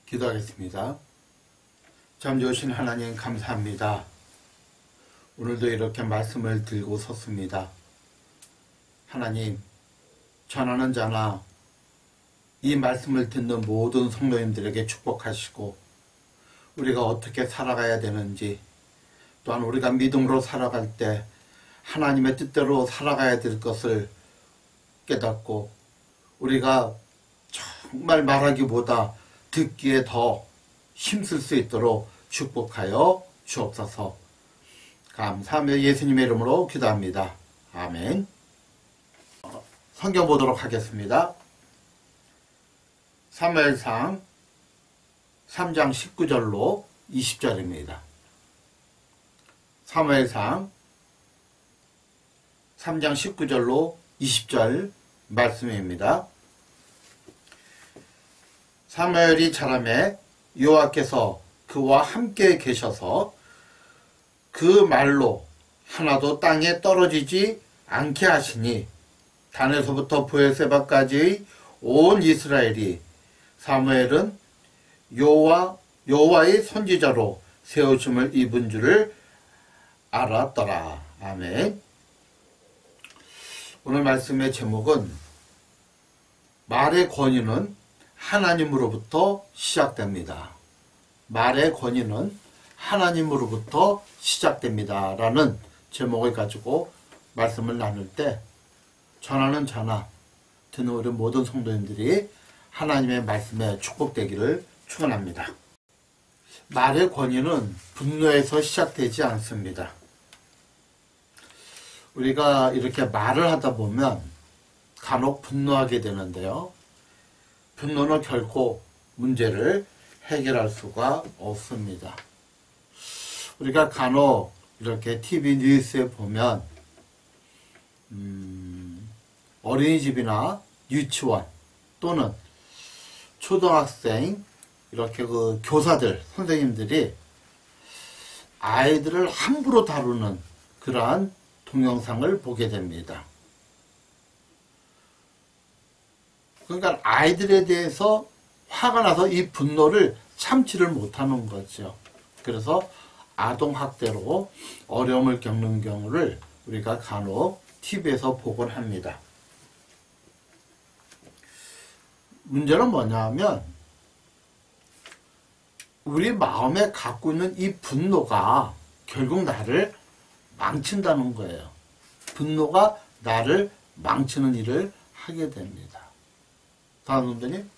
기도하겠습니다. 참 좋으신 하나님 감사합니다. 오늘도 이렇게 말씀을 들고 섰습니다. 하나님, 전하는 자나 이 말씀을 듣는 모든 성도님들에게 축복하시고 우리가 어떻게 살아가야 되는지, 또한 우리가 믿음으로 살아갈 때 하나님의 뜻대로 살아가야 될 것을 깨닫고 우리가 정말 말하기보다 듣기에 더 힘쓸 수 있도록 축복하여 주옵소서. 감사하며 예수님의 이름으로 기도합니다. 아멘. 성경 보도록 하겠습니다. 사무엘상 3장 19절로 20절입니다. 사무엘상 3장 19절로 20절 말씀입니다. 사무엘이 자라매 여호와께서 그와 함께 계셔서 그 말로 하나도 땅에 떨어지지 않게 하시니 단에서부터 브에세바까지의 온 이스라엘이 사무엘은 여호와의 선지자로 세우심을 입은 줄을 알았더라. 아멘. 오늘 말씀의 제목은 말의 권위는 하나님으로부터 시작됩니다. 말의 권위는 하나님으로부터 시작됩니다. 라는 제목을 가지고 말씀을 나눌 때 전하는 자나 듣는 우리 모든 성도님들이 하나님의 말씀에 축복되기를 축원합니다. 말의 권위는 분노에서 시작되지 않습니다. 우리가 이렇게 말을 하다 보면 간혹 분노하게 되는데요. 분노는 결코 문제를 해결할 수가 없습니다. 우리가 간혹 이렇게 TV 뉴스에 보면 어린이집이나 유치원 또는 초등학생 이렇게 그 교사들, 선생님들이 아이들을 함부로 다루는 그러한 동영상을 보게 됩니다. 그러니까 아이들에 대해서 화가 나서 이 분노를 참지를 못하는 거죠. 그래서 아동학대로 어려움을 겪는 경우를 우리가 간혹 TV에서 보곤 합니다. 문제는 뭐냐면 우리 마음에 갖고 있는 이 분노가 결국 나를 망친다는 거예요. 분노가 나를 망치는 일을 하게 됩니다. 다음 분들님,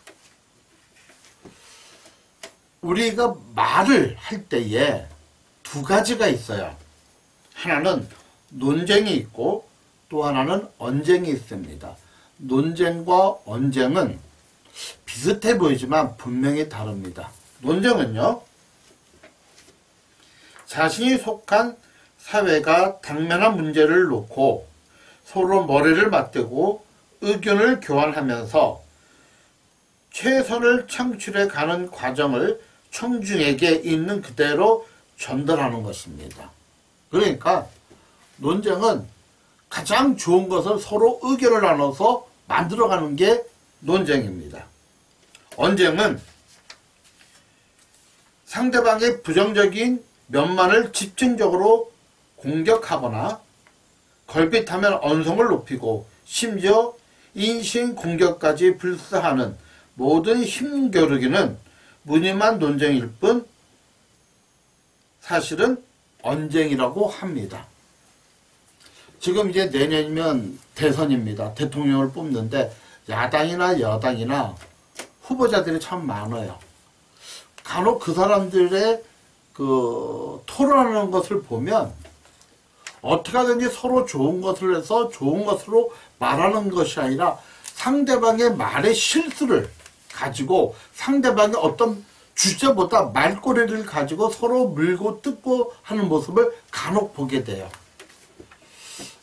우리가 말을 할 때에 두 가지가 있어요. 하나는 논쟁이 있고 또 하나는 언쟁이 있습니다. 논쟁과 언쟁은 비슷해 보이지만 분명히 다릅니다. 논쟁은요, 자신이 속한 사회가 당면한 문제를 놓고 서로 머리를 맞대고 의견을 교환하면서 최선을 창출해 가는 과정을 청중에게 있는 그대로 전달하는 것입니다. 그러니까 논쟁은 가장 좋은 것을 서로 의견을 나눠서 만들어가는 게 논쟁입니다. 언쟁은 상대방의 부정적인 면만을 집중적으로 공격하거나 걸핏하면 언성을 높이고 심지어 인신공격까지 불사하는 모든 힘겨루기는 무늬만 논쟁일 뿐 사실은 언쟁이라고 합니다. 지금 이제 내년이면 대선입니다. 대통령을 뽑는데 야당이나 여당이나 후보자들이 참 많아요. 간혹 그 사람들의 그 토론하는 것을 보면 어떻게 하든지 서로 좋은 것을 해서 좋은 것으로 말하는 것이 아니라 상대방의 말의 실수를 가지고 상대방의 어떤 주제보다 말꼬리를 가지고 서로 물고 뜯고 하는 모습을 간혹 보게 돼요.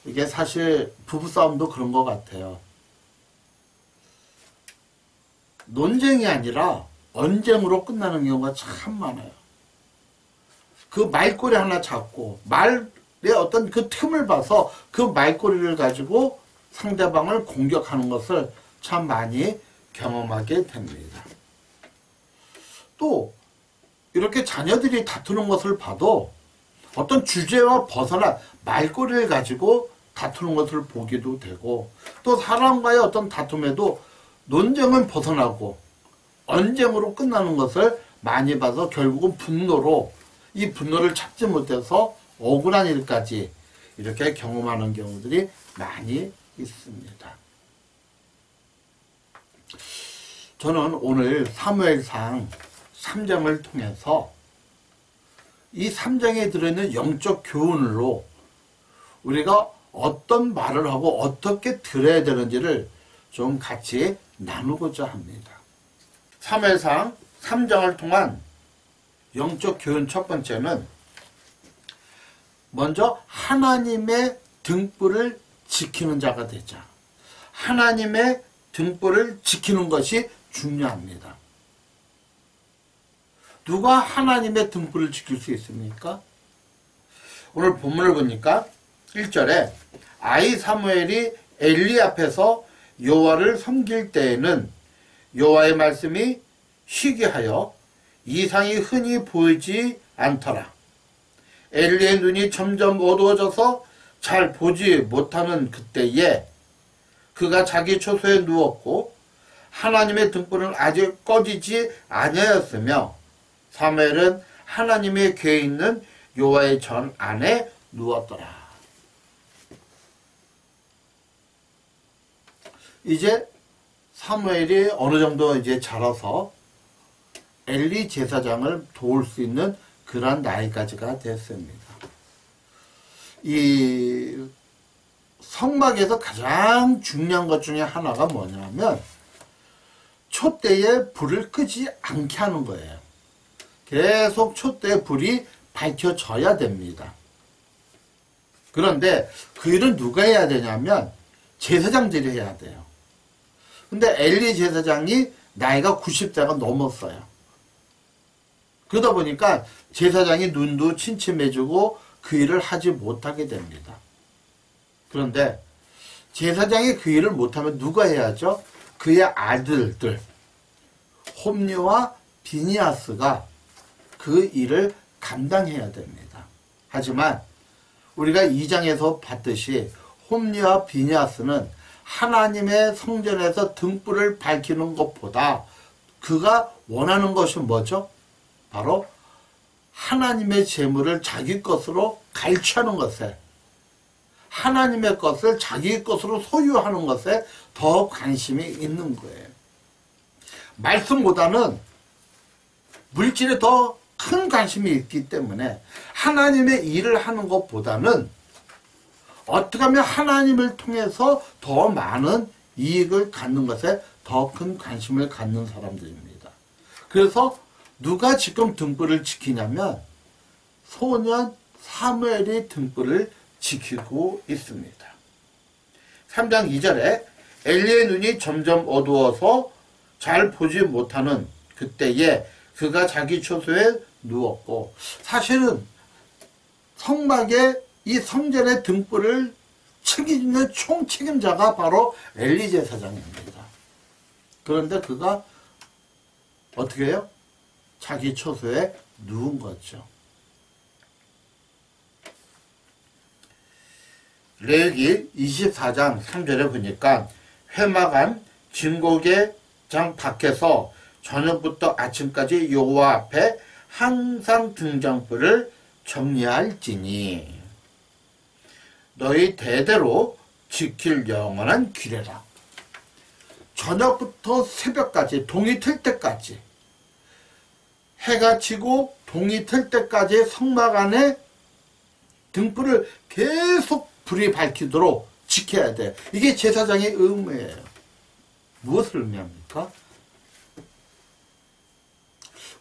이게 사실 부부싸움도 그런 것 같아요. 논쟁이 아니라 언쟁으로 끝나는 경우가 참 많아요. 그 말꼬리 하나 잡고 말의 어떤 그 틈을 봐서 그 말꼬리를 가지고 상대방을 공격하는 것을 참 많이 경험하게 됩니다. 또 이렇게 자녀들이 다투는 것을 봐도 어떤 주제와 벗어나 말꼬리를 가지고 다투는 것을 보기도 되고, 또 사람과의 어떤 다툼에도 논쟁은 벗어나고 언쟁으로 끝나는 것을 많이 봐서 결국은 분노로, 이 분노를 참지 못해서 억울한 일까지 이렇게 경험하는 경우들이 많이 있습니다. 저는 오늘 사무엘상 3장을 통해서 이 3장에 들어있는 영적 교훈으로 우리가 어떤 말을 하고 어떻게 들어야 되는지를 좀 같이 나누고자 합니다. 사무엘상 3장을 통한 영적 교훈 첫 번째는 먼저 하나님의 등불을 지키는 자가 되자. 하나님의 등불을 지키는 것이 중요합니다. 누가 하나님의 등불을 지킬 수 있습니까? 오늘 본문을 보니까 1절에 아이 사무엘이 엘리 앞에서 여호와를 섬길 때에는 여호와의 말씀이 희귀하여 이상이 흔히 보이지 않더라. 엘리의 눈이 점점 어두워져서 잘 보지 못하는 그때에 그가 자기 초소에 누웠고 하나님의 등불은 아직 꺼지지 아니하였으며 사무엘은 하나님의 궤에 있는 여호와의 전 안에 누웠더라. 이제 사무엘이 어느 정도 이제 자라서 엘리 제사장을 도울 수 있는 그러한 나이까지가 됐습니다. 이 성막에서 가장 중요한 것 중에 하나가 뭐냐면 촛대에 불을 끄지 않게 하는 거예요. 계속 촛대에 불이 밝혀져야 됩니다. 그런데 그 일은 누가 해야 되냐면 제사장들이 해야 돼요. 근데 엘리 제사장이 나이가 90세가 넘었어요. 그러다 보니까 제사장이 눈도 침침해지고 그 일을 하지 못하게 됩니다. 그런데 제사장이 그 일을 못하면 누가 해야죠? 그의 아들들 홈리와 비니아스가 그 일을 감당해야 됩니다. 하지만 우리가 2장에서 봤듯이 홈리와 비니아스는 하나님의 성전에서 등불을 밝히는 것보다 그가 원하는 것이 뭐죠? 바로 하나님의 재물을 자기 것으로 갈취하는 것에, 하나님의 것을 자기 것으로 소유하는 것에 더 관심이 있는 거예요. 말씀보다는 물질에 더 큰 관심이 있기 때문에 하나님의 일을 하는 것보다는 어떻게 하면 하나님을 통해서 더 많은 이익을 갖는 것에 더 큰 관심을 갖는 사람들입니다. 그래서 누가 지금 등불을 지키냐면 소년 사무엘이 등불을 지키고 있습니다. 3장 2절에 엘리의 눈이 점점 어두워서 잘 보지 못하는 그때에 그가 자기 초소에 누웠고, 사실은 성막의 이 성전의 등불을 책임지는 총책임자가 바로 엘리 제사장입니다. 그런데 그가 어떻게 해요? 자기 초소에 누운 거죠. 레위기 24장 3절에 보니까 회막안 진고개장 밖에서 저녁부터 아침까지 여호와 앞에 항상 등장불을 정리할지니 너희 대대로 지킬 영원한 규례라. 저녁부터 새벽까지, 동이 틀 때까지, 해가 지고 동이 틀 때까지 성막 안에 등불을 계속 불이 밝히도록 지켜야 돼. 이게 제사장의 의무예요. 무엇을 의미합니까?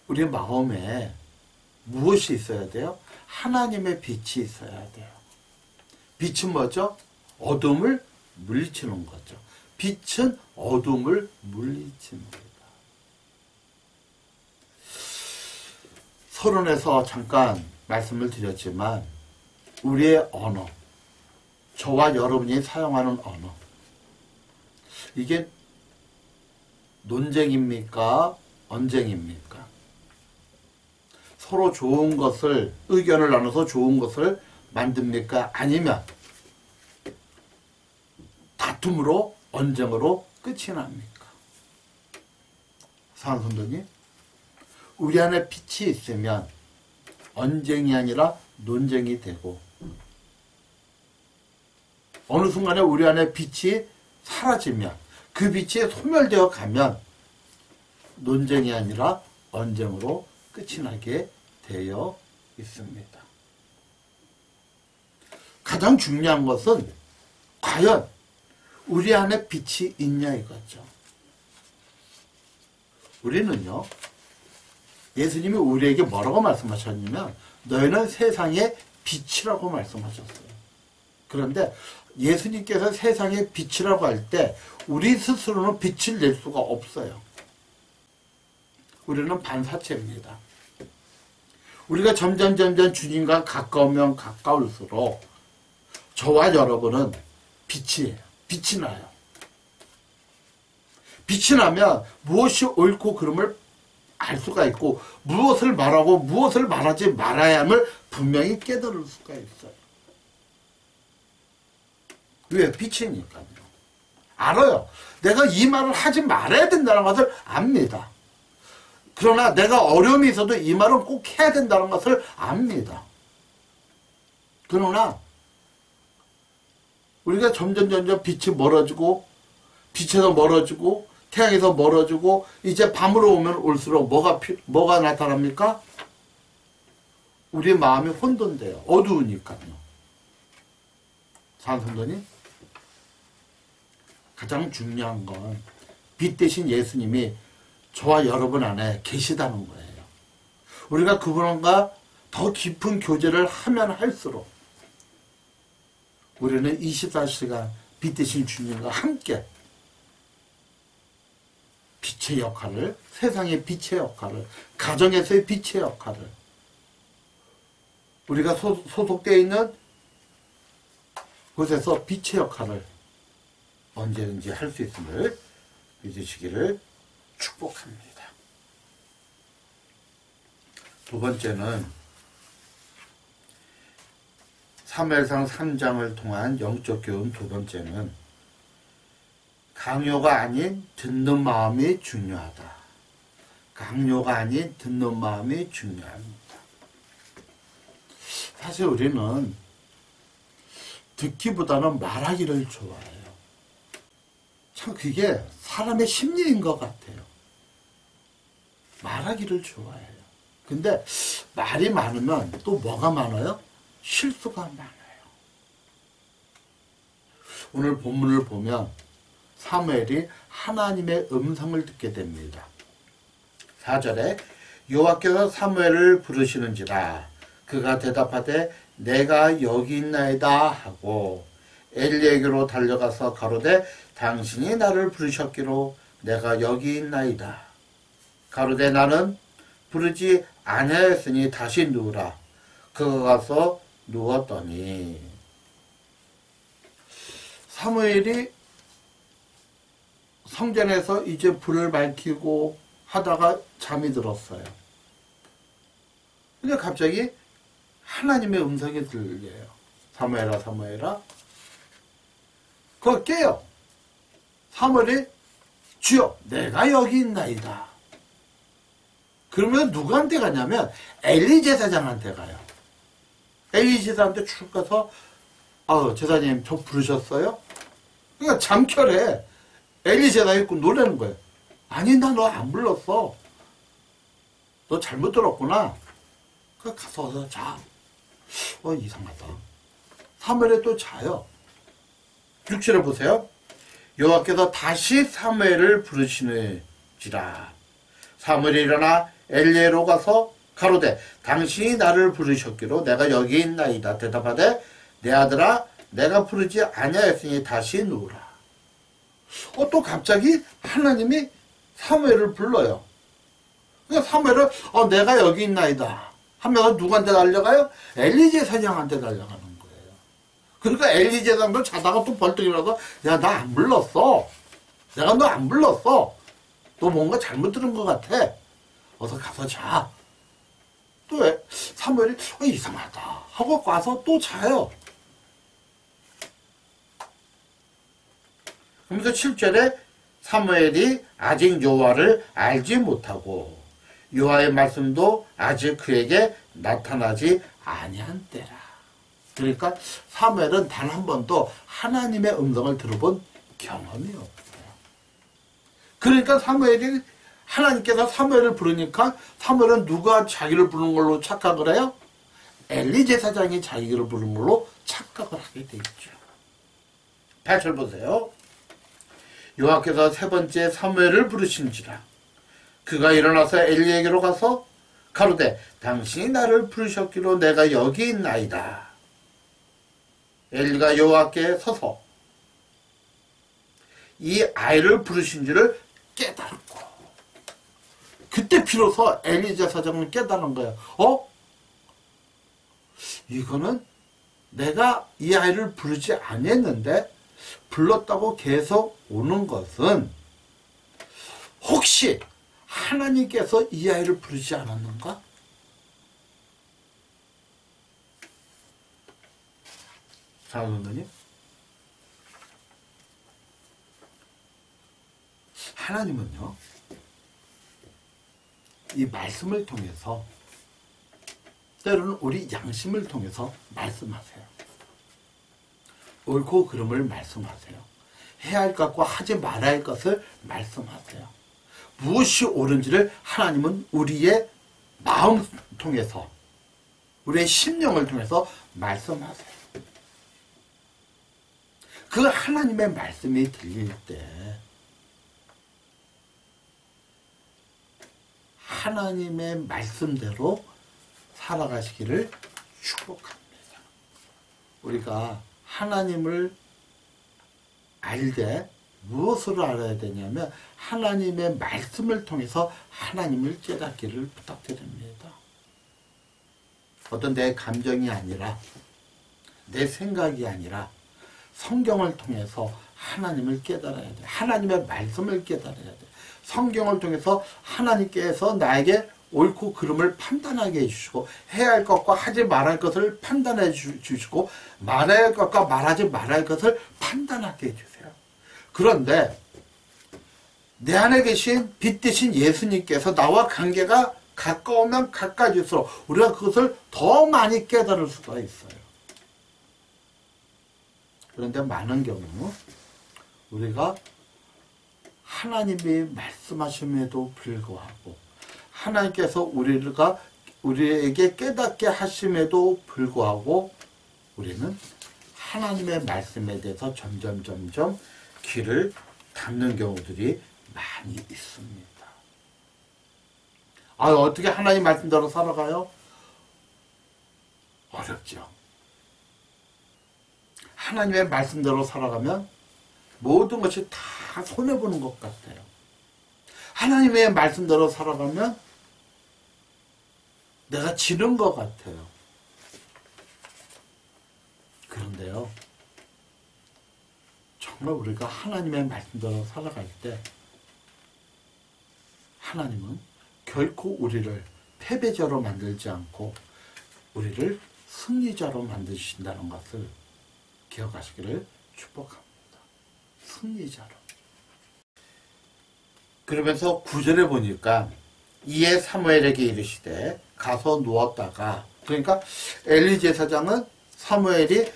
우리 마음에 무엇이 있어야 돼요? 하나님의 빛이 있어야 돼요. 빛은 뭐죠? 어둠을 물리치는 거죠. 빛은 어둠을 물리치는 겁니다. 서론에서 잠깐 말씀을 드렸지만 우리의 언어, 저와 여러분이 사용하는 언어, 이게 논쟁입니까? 언쟁입니까? 서로 좋은 것을, 의견을 나눠서 좋은 것을 만듭니까? 아니면 다툼으로, 언쟁으로 끝이 납니까? 사랑성도님, 우리 안에 빛이 있으면 언쟁이 아니라 논쟁이 되고, 어느 순간에 우리 안에 빛이 사라지면, 그 빛이 소멸되어 가면 논쟁이 아니라 언쟁으로 끝이 나게 되어 있습니다. 가장 중요한 것은 과연 우리 안에 빛이 있냐 이거죠. 우리는요, 예수님이 우리에게 뭐라고 말씀하셨냐면 너희는 세상의 빛이라고 말씀하셨어요. 그런데 예수님께서 세상의 빛이라고 할 때 우리 스스로는 빛을 낼 수가 없어요. 우리는 반사체입니다. 우리가 점점 주님과 가까우면 가까울수록 저와 여러분은 빛이에요. 빛이 나요. 빛이 나면 무엇이 옳고 그름을 알 수가 있고, 무엇을 말하고 무엇을 말하지 말아야 함을 분명히 깨달을 수가 있어요. 왜? 빛이니까요. 알아요. 내가 이 말을 하지 말아야 된다는 것을 압니다. 그러나 내가 어려움이 있어도 이 말은 꼭 해야 된다는 것을 압니다. 그러나 우리가 점점 빛이 멀어지고, 빛에서 멀어지고, 태양에서 멀어지고, 이제 밤으로 오면 올수록 뭐가 나타납니까? 우리 마음이 혼돈돼요. 어두우니까요. 사랑성도님, 가장 중요한 건 빛 대신 예수님이 저와 여러분 안에 계시다는 거예요. 우리가 그분과 더 깊은 교제를 하면 할수록 우리는 24시간 빛 대신 주님과 함께 빛의 역할을, 세상의 빛의 역할을, 가정에서의 빛의 역할을, 우리가 소속되어 있는 곳에서 빛의 역할을 언제든지 할 수 있음을 믿으시기를 축복합니다. 두 번째는 사무엘상 3장을 통한 영적 교훈 두 번째는 강요가 아닌 듣는 마음이 중요하다. 강요가 아닌 듣는 마음이 중요합니다. 사실 우리는 듣기보다는 말하기를 좋아해요. 참 그게 사람의 심리인 것 같아요. 말하기를 좋아해요. 근데 말이 많으면 또 뭐가 많아요? 실수가 많아요. 오늘 본문을 보면 사무엘이 하나님의 음성을 듣게 됩니다. 4절에 여호와께서 사무엘을 부르시는지라 그가 대답하되 내가 여기 있나이다 하고 엘리에게로 달려가서 가로되 당신이 나를 부르셨기로 내가 여기 있나이다. 가로되 나는 부르지 아니하였으니 다시 누우라. 그가 가서 누웠더니 사무엘이 성전에서 이제 불을 밝히고 하다가 잠이 들었어요. 근데 갑자기 하나님의 음성이 들려요. 사무엘아 사무엘아. 그거 깨요. 사무엘이 주여 내가 여기 있나이다. 그러면 누구한테 가냐면 엘리 제사장한테 가요. 엘리 제사장한테 쭉 가서 제사장님 저 부르셨어요? 그러니까 잠결에 엘리 제사장이 있고 놀라는 거예요. 아니 나 너 안 불렀어. 너 잘못 들었구나. 그 가서 자. 이상하다. 사무엘이 또 자요. 6절에 보세요. 여호와께서 다시 사무엘을 부르시는지라. 사무엘이 일어나 엘리에로 가서 가로되 당신이 나를 부르셨기로 내가 여기 있나이다. 대답하되 내 아들아 내가 부르지 아니하였으니 다시 누우라. 또 갑자기 하나님이 사무엘을 불러요. 그러니까 사무엘은 내가 여기 있나이다 하면서 누구한테 달려가요? 엘리 제사장한테 달려가는 거예요. 그러니까 엘리 제사장도 자다가 또 벌떡 일어나서 야 나 안 불렀어. 내가 너 안 불렀어. 너 뭔가 잘못 들은 것 같아. 어서 가서 자. 또 사무엘이 이상하다 하고 가서 또 자요. 그러면서 7절에 사무엘이 아직 여호와를 알지 못하고 여호와의 말씀도 아직 그에게 나타나지 아니한 때라. 그러니까 사무엘은 단 한 번도 하나님의 음성을 들어본 경험이 없어요. 그러니까 사무엘이 하나님께서 사무엘을 부르니까 사무엘은 누가 자기를 부르는 걸로 착각을 해요? 엘리 제사장이 자기를 부르는 걸로 착각을 하게 돼 있죠. 8절 보세요. 여호와께서 세 번째 사무엘을 부르신지라 그가 일어나서 엘리에게로 가서 가로되 당신이 나를 부르셨기로 내가 여기 있나이다. 엘리가 여호와께 서서 이 아이를 부르신 줄을 깨달았고 그때 비로소 엘리 제사장은 깨달은 거예요. 이거는 내가 이 아이를 부르지 아니했는데 불렀다고 계속 오는 것은 혹시 하나님께서 이 아이를 부르지 않았는가? 장로님, 하나님은요 이 말씀을 통해서 때로는 우리 양심을 통해서 말씀하세요. 옳고 그름을 말씀하세요. 해야 할 것과 하지 말아야 할 것을 말씀하세요. 무엇이 옳은지를 하나님은 우리의 마음 통해서 우리의 심령을 통해서 말씀하세요. 그 하나님의 말씀이 들릴 때 하나님의 말씀대로 살아가시기를 축복합니다. 우리가 하나님을 알되 무엇으로 알아야 되냐면 하나님의 말씀을 통해서 하나님을 깨닫기를 부탁드립니다. 어떤 내 감정이 아니라 내 생각이 아니라 성경을 통해서 하나님을 깨달아야 돼. 하나님의 말씀을 깨달아야 돼. 성경을 통해서 하나님께서 나에게 옳고 그름을 판단하게 해주시고 해야 할 것과 하지 말아야 할 것을 판단해 주시고 말해야 할 것과 말하지 말아야 할 것을 판단하게 해주세요. 그런데 내 안에 계신 빛 대신 예수님께서 나와 관계가 가까우면 가까워질수록 우리가 그것을 더 많이 깨달을 수가 있어요. 그런데 많은 경우 우리가 하나님이 말씀하심에도 불구하고 하나님께서 우리에게 깨닫게 하심에도 불구하고 우리는 하나님의 말씀에 대해서 점점 귀를 닫는 경우들이 많이 있습니다. 어떻게 하나님 말씀대로 살아가요? 어렵죠. 하나님의 말씀대로 살아가면 모든 것이 다 손해보는 것 같아요. 하나님의 말씀대로 살아가면 내가 지는 것 같아요. 그런데요, 정말 우리가 하나님의 말씀대로 살아갈 때 하나님은 결코 우리를 패배자로 만들지 않고 우리를 승리자로 만드신다는 것을 기억하시기를 축복합니다. 승리자로. 그러면서 9절에 보니까 이에 사무엘에게 이르시되 가서 누웠다가, 그러니까 엘리 제사장은 사무엘이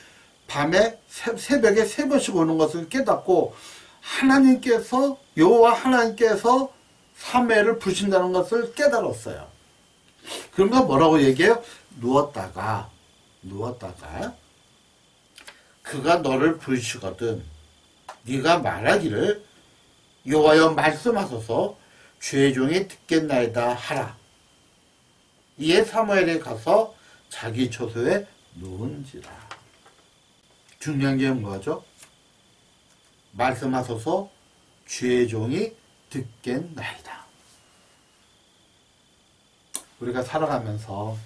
밤에 새벽에 3번씩 오는 것을 깨닫고 하나님께서 여호와 하나님께서 사무엘을 부르신다는 것을 깨달았어요. 그러면서 뭐라고 얘기해요? 누웠다가 그가 너를 부르시거든 네가 말하기를 여호와여 말씀하소서 주의 종이 듣겠나이다 하라. 이에 사무엘이 가서 자기 처소에 누운지라. 중요한 게 뭐죠? 말씀하소서 주의 종이 듣겠나이다. 우리가 살아가면서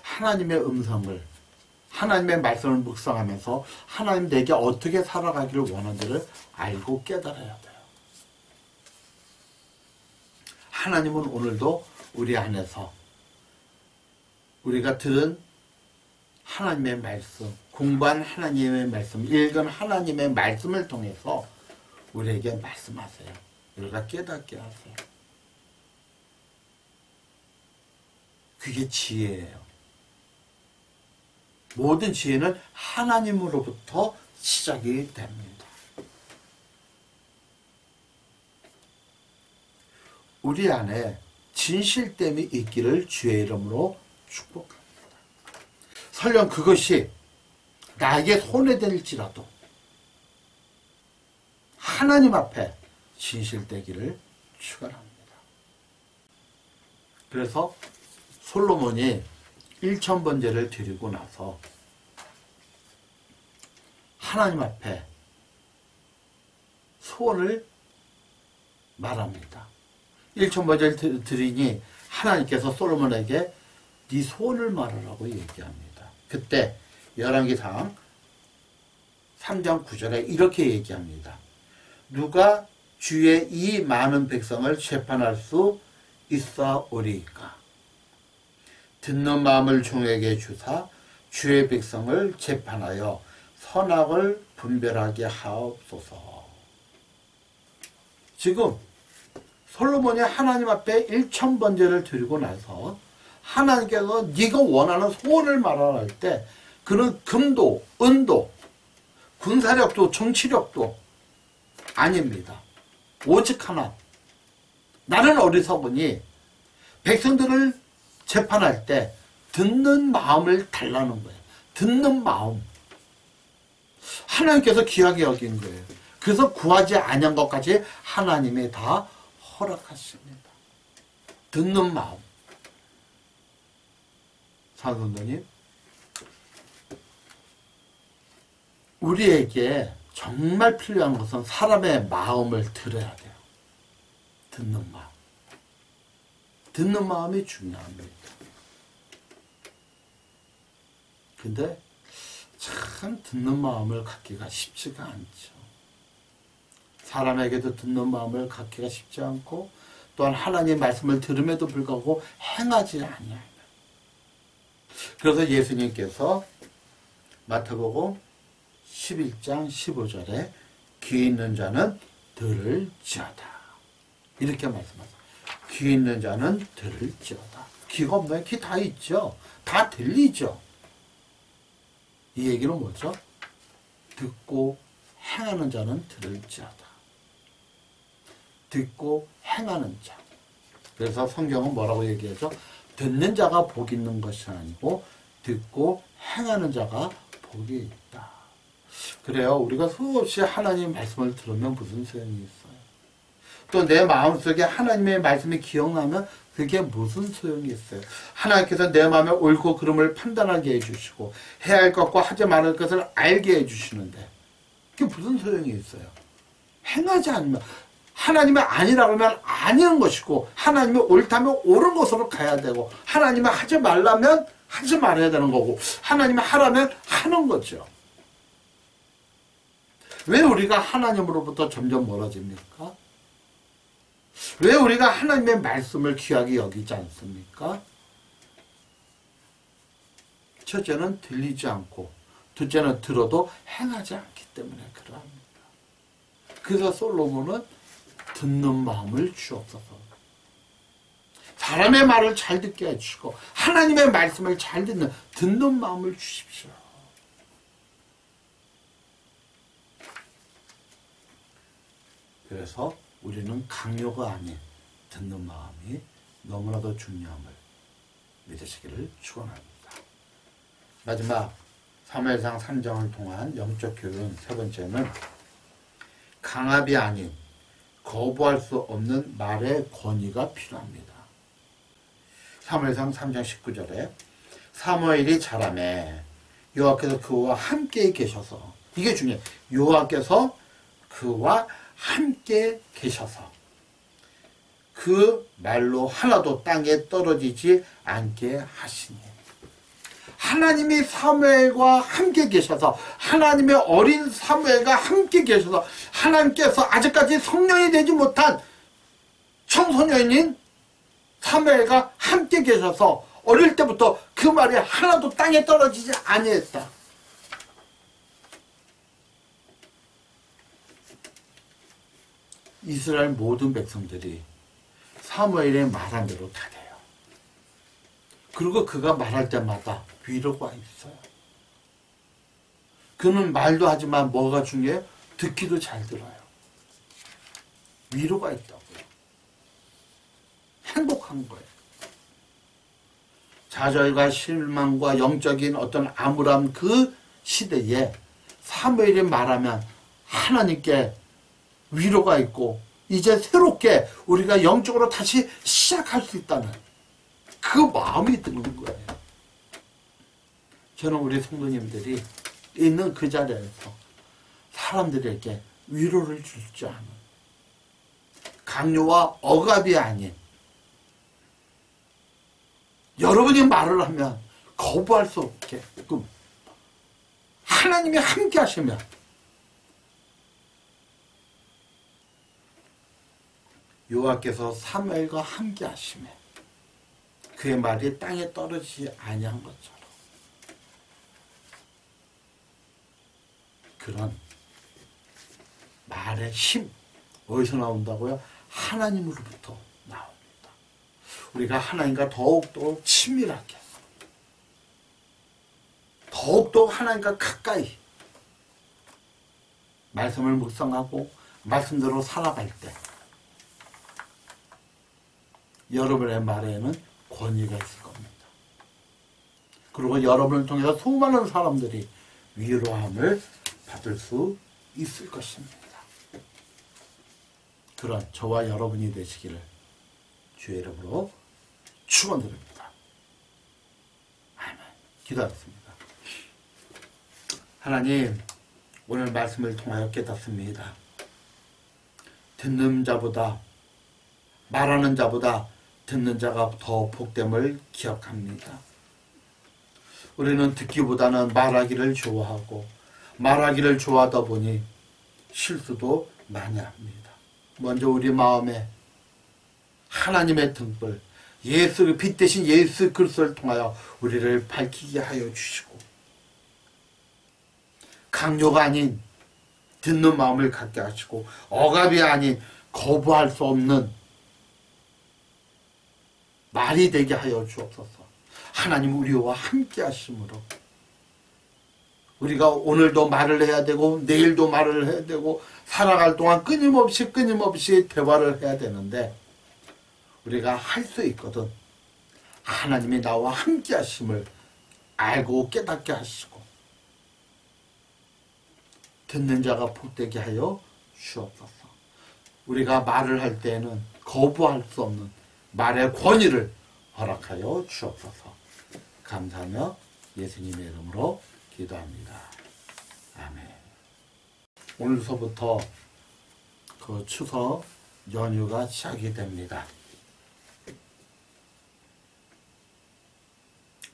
하나님의 음성을, 하나님의 말씀을 묵상하면서 하나님 내게 어떻게 살아가기를 원하는지를 알고 깨달아야 돼요. 하나님은 오늘도 우리 안에서 우리가 들은 하나님의 말씀, 공부한 하나님의 말씀, 읽은 하나님의 말씀을 통해서 우리에게 말씀하세요. 우리가 깨닫게 하세요. 그게 지혜예요. 모든 지혜는 하나님으로부터 시작이 됩니다. 우리 안에 진실됨이 있기를 주의 이름으로 축복합니다. 설령 그것이 나에게 손해될지라도 하나님 앞에 진실되기를 축원합니다. 그래서 솔로몬이 1000번제를 드리고 나서 하나님 앞에 소원을 말합니다. 1000번제를 드리니 하나님께서 솔로몬에게 네 소원을 말하라고 얘기합니다. 그때 열왕기상 3장 9절에 이렇게 얘기합니다. 누가 주의 이 많은 백성을 재판할 수 있사오리이까? 듣는 마음을 종에게 주사 주의 백성을 재판하여 선악을 분별하게 하옵소서. 지금 솔로몬이 하나님 앞에 1000번제를 드리고 나서 하나님께서 네가 원하는 소원을 말하라 할 때 그는 금도 은도 군사력도 정치력도 아닙니다. 오직 하나, 나는 어리석으니 백성들을 재판할 때 듣는 마음을 달라는 거예요. 듣는 마음. 하나님께서 귀하게 여긴 거예요. 그래서 구하지 아니한 것까지 하나님이 다 허락하십니다. 듣는 마음. 사도님, 우리에게 정말 필요한 것은 사람의 마음을 들어야 돼요. 듣는 마음. 듣는 마음이 중요합니다. 근데 참 듣는 마음을 갖기가 쉽지가 않죠. 사람에게도 듣는 마음을 갖기가 쉽지 않고 또한 하나님의 말씀을 들음에도 불구하고 행하지 아니하며. 그래서 예수님께서 마태복음 11장 15절에 귀 있는 자는 들을지어다. 이렇게 말씀하세요. 귀 있는 자는 들을지어다. 귀가 없나요? 귀 다 있죠. 다 들리죠. 이 얘기는 뭐죠? 듣고 행하는 자는 들을지어다. 듣고 행하는 자. 그래서 성경은 뭐라고 얘기하죠? 듣는 자가 복 있는 것이 아니고 듣고 행하는 자가 복이 있다. 그래요. 우리가 수없이 하나님의 말씀을 들으면 무슨 소용이 있어요? 또 내 마음속에 하나님의 말씀이 기억나면 그게 무슨 소용이 있어요? 하나님께서 내 마음에 옳고 그름을 판단하게 해주시고 해야 할 것과 하지 말을 것을 알게 해주시는데 그게 무슨 소용이 있어요? 행하지 않으면 하나님이 아니라고 하면 아니는 것이고 하나님이 옳다면 옳은 것으로 가야 되고 하나님이 하지 말라면 하지 말아야 되는 거고 하나님이 하라면 하는 거죠. 왜 우리가 하나님으로부터 점점 멀어집니까? 왜 우리가 하나님의 말씀을 귀하게 여기지 않습니까? 첫째는 들리지 않고 둘째는 들어도 행하지 않기 때문에 그러합니다. 그래서 솔로몬은 듣는 마음을 주옵소서. 사람의 말을 잘 듣게 해주시고 하나님의 말씀을 잘 듣는 마음을 주십시오. 그래서 우리는 강요가 아닌 듣는 마음이 너무나도 중요함을 믿으시기를 축원합니다. 마지막 사무엘상 3장을 통한 영적 교훈 세 번째는 강압이 아닌 거부할 수 없는 말의 권위가 필요합니다. 사무엘상 3장 19절에 사무엘이 자라매 여호와께서 그와 함께 계셔서 이게 중요해요. 여호와께서 그와 함께 계셔서 그 말로 하나도 땅에 떨어지지 않게 하시니 하나님이 사무엘과 함께 계셔서 하나님의 어린 사무엘과 함께 계셔서 하나님께서 아직까지 성령이 되지 못한 청소년인 사무엘과 함께 계셔서 어릴 때부터 그 말이 하나도 땅에 떨어지지 아니했다. 이스라엘 모든 백성들이 사무엘의 말한 대로 다 돼요. 그리고 그가 말할 때마다 위로가 있어요. 그는 말도 하지만 뭐가 중요해요? 듣기도 잘 들어요. 위로가 있다고요. 행복한 거예요. 좌절과 실망과 영적인 어떤 암울함 그 시대에 사무엘이 말하면 하나님께 위로가 있고 이제 새롭게 우리가 영적으로 다시 시작할 수 있다는 그 마음이 드는 거예요. 저는 우리 성도님들이 있는 그 자리에서 사람들에게 위로를 줄 줄 아는 강요와 억압이 아닌 여러분이 말을 하면 거부할 수 없게끔 하나님이 함께 하시면 여호와께서 사무엘과 함께 하시며 그의 말이 땅에 떨어지지 아니한 것처럼 그런 말의 힘 어디서 나온다고요? 하나님으로부터 나옵니다. 우리가 하나님과 더욱더 친밀하게 더욱더 하나님과 가까이 말씀을 묵상하고 말씀대로 살아갈 때 여러분의 말에는 권위가 있을 겁니다. 그리고 여러분을 통해서 수많은 사람들이 위로함을 받을 수 있을 것입니다. 그런 저와 여러분이 되시기를 주의 이름으로 축원드립니다. 아멘. 기도하겠습니다. 하나님, 오늘 말씀을 통하여 깨닫습니다. 듣는 자보다 말하는 자보다 듣는 자가 더 복됨을 기억합니다. 우리는 듣기보다는 말하기를 좋아하고 말하기를 좋아하다 보니 실수도 많이 합니다. 먼저 우리 마음에 하나님의 등불, 빛 대신 예수 그리스도를 통하여 우리를 밝히게 하여 주시고 강요가 아닌 듣는 마음을 갖게 하시고 억압이 아닌 거부할 수 없는 말이 되게 하여 주옵소서. 하나님 우리와 함께 하심으로 우리가 오늘도 말을 해야 되고 내일도 말을 해야 되고 살아갈 동안 끊임없이 대화를 해야 되는데 우리가 할 수 있거든. 하나님이 나와 함께 하심을 알고 깨닫게 하시고 듣는 자가 복되게 하여 주옵소서. 우리가 말을 할 때에는 거부할 수 없는 말의 권위를 허락하여 주옵소서. 감사하며 예수님의 이름으로 기도합니다. 아멘. 오늘서부터 그 추석 연휴가 시작이 됩니다.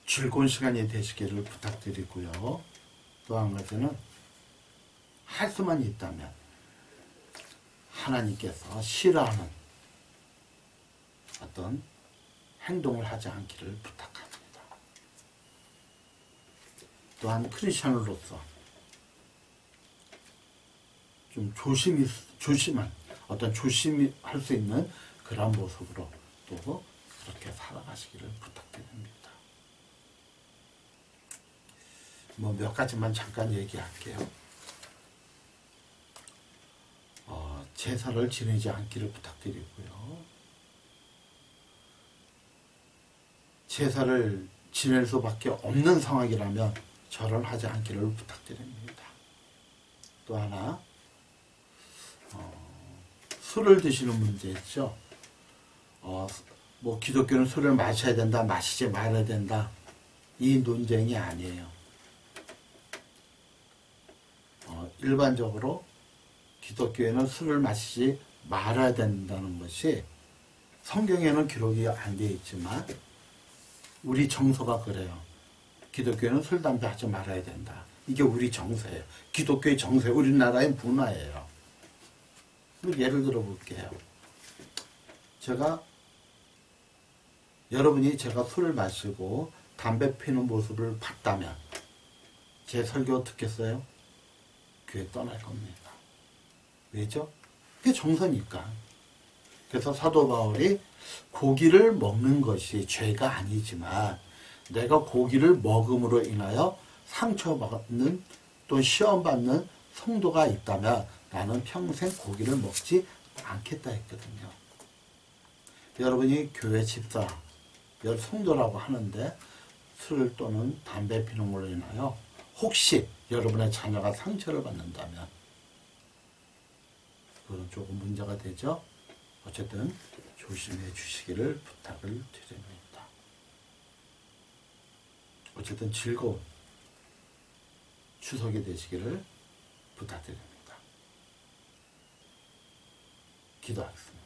즐거운 시간이 되시기를 부탁드리고요. 또 한 가지는 할 수만 있다면 하나님께서 싫어하는 어떤 행동을 하지 않기를 부탁합니다. 또한 크리스천으로서 좀 조심할 수 있는 그런 모습으로 또 그렇게 살아가시기를 부탁드립니다. 뭐 몇 가지만 잠깐 얘기할게요. 제사를 지내지 않기를 부탁드리고요. 제사를 지낼 수밖에 없는 상황이라면 절을 하지 않기를 부탁드립니다. 또 하나, 술을 드시는 문제 있죠. 뭐 기독교는 술을 마셔야 된다, 마시지 말아야 된다, 이 논쟁이 아니에요. 일반적으로 기독교에는 술을 마시지 말아야 된다는 것이 성경에는 기록이 안 되어 있지만 우리 정서가 그래요. 기독교는 술, 담배 하지 말아야 된다. 이게 우리 정서예요. 기독교의 정서, 우리나라의 문화예요. 예를 들어 볼게요. 여러분이 제가 술을 마시고 담배 피는 모습을 봤다면 제 설교 듣겠어요? 교회 떠날 겁니다. 왜죠? 그게 정서니까. 그래서 사도 바울이 고기를 먹는 것이 죄가 아니지만 내가 고기를 먹음으로 인하여 상처받는 또 시험받는 성도가 있다면 나는 평생 고기를 먹지 않겠다 했거든요. 여러분이 교회 집사, 성도라고 하는데 술 또는 담배 피는 걸로 인하여 혹시 여러분의 자녀가 상처를 받는다면 그건 조금 문제가 되죠. 어쨌든 조심해 주시기를 부탁을 드립니다. 어쨌든 즐거운 추석이 되시기를 부탁드립니다. 기도하겠습니다.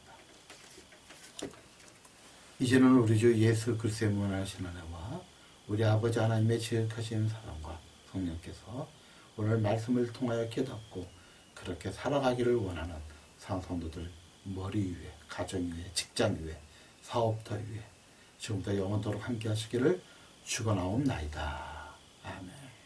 이제는 우리 주 예수 그리스도의 무한하신 은혜와 우리 아버지 하나님의 지극하신 사랑과 성령께서 오늘 말씀을 통하여 깨닫고 그렇게 살아가기를 원하는 성도들 머리 위에, 가정 위에, 직장 위에, 사업터 위에 지금부터 영원토록 함께 하시기를 축원하옵나이다. 아멘.